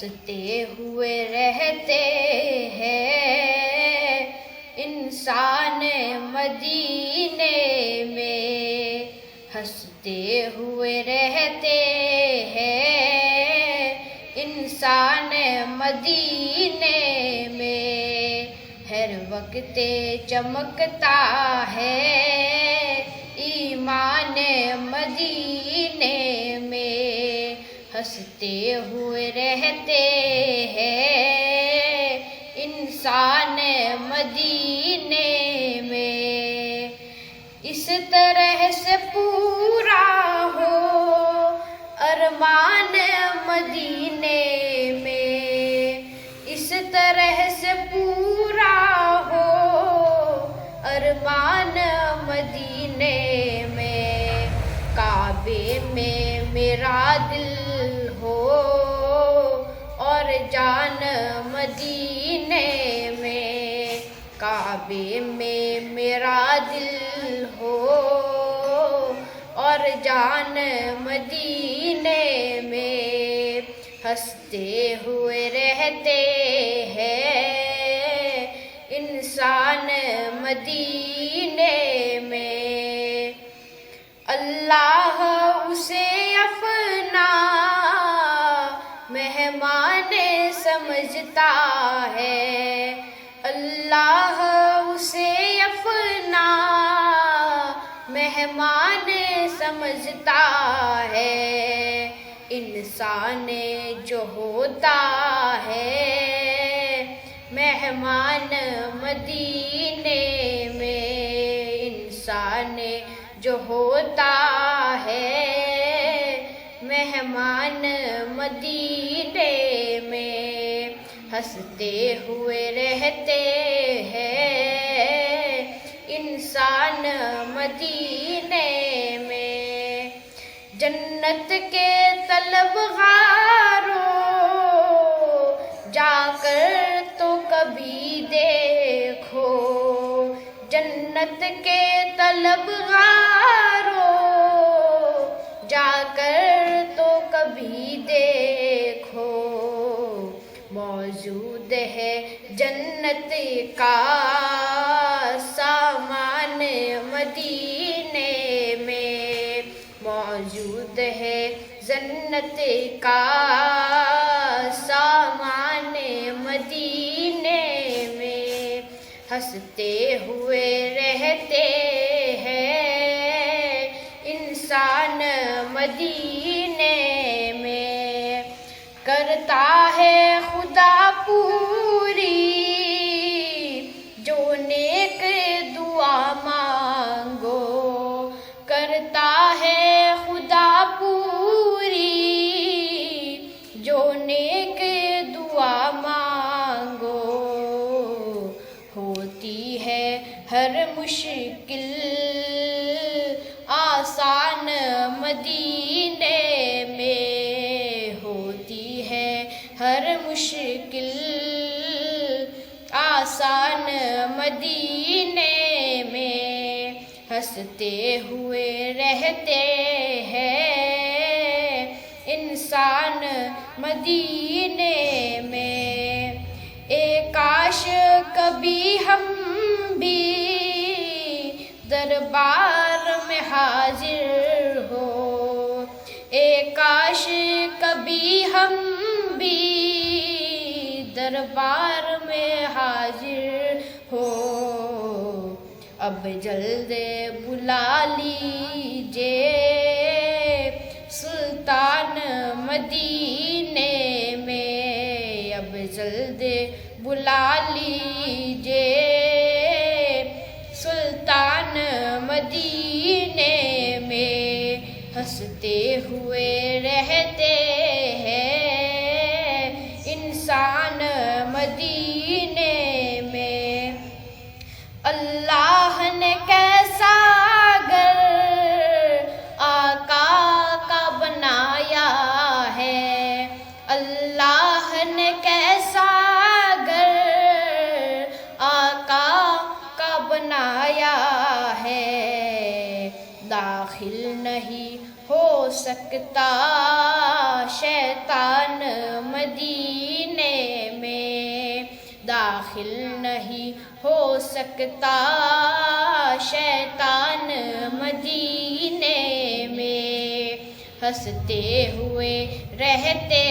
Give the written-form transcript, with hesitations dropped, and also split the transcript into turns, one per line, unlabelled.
ہنستے ہوئے رہتے ہیں انسان مدینے میں، ہنستے ہوئے رہتے ہیں انسان مدینے میں، ہر وقت چمکتا ہے ایمان مدینے میں، ہنستے ہوئے رہتے ہیں انسان مدینے میں، اس طرح سے پورا ہو ارمان مدینے میں، اس طرح سے پورا ہو ارمان مدینے میں، کعبے میں میرا دل ہو اور جان مدینے میں، کعبے میں میرا دل ہو اور جان مدینے میں، ہنستے ہوئے رہتے ہیں انسان مدینے میں، اللہ اسے اپنا مہمان سمجھتا ہے، اللہ اسے اپنا مہمان سمجھتا ہے، انسان جو ہوتا ہے مہمان مدینے میں، انسان جو ہوتا ہے مہمان مدینے میں، ہنستے ہوئے رہتے ہیں انسان مدینے میں، جنت کے طلبگاروں جا کر تو کبھی دیکھو، جنت کے طلبگاروں جا کر تو کبھی دیکھو، موجود ہے جنت کا سامان مدینے میں، موجود ہے جنت کا سامان مدینے میں، ہنستے ہوئے رہتے ہیں انسان مدینے میں، کرتا ہے خدا پوری جو نیک دعا مانگو، کرتا ہے خدا پوری جو نیک دعا مانگو، ہوتی ہے ہر مشکل آسان مدینے میں، ہوتی ہے ہر مشکل آسان مدینے میں، ہنستے ہوئے رہتے ہیں انسان مدینے میں، اے کاش کبھی ہم بھی دربار میں حاضر ہو، اے کاش کبھی ہم بھی دربار میں حاضر ہو، اب جلد بلا لیجئے سلطان مدینے میں، اب جلد بلا لیجئے سلطان مدینے میں، ہنستے ہوئے رہتے ہیں انسان مدینے میں، اللہ نے کیسا گھر آقا کا بنایا ہے، اللہ نے کیسا گھر آقا کا بنایا ہے، داخل نہیں ہو سکتا شیطان مدینے داخل نہیں ہو سکتا شیطان مدینے میں، ہنستے ہوئے رہتے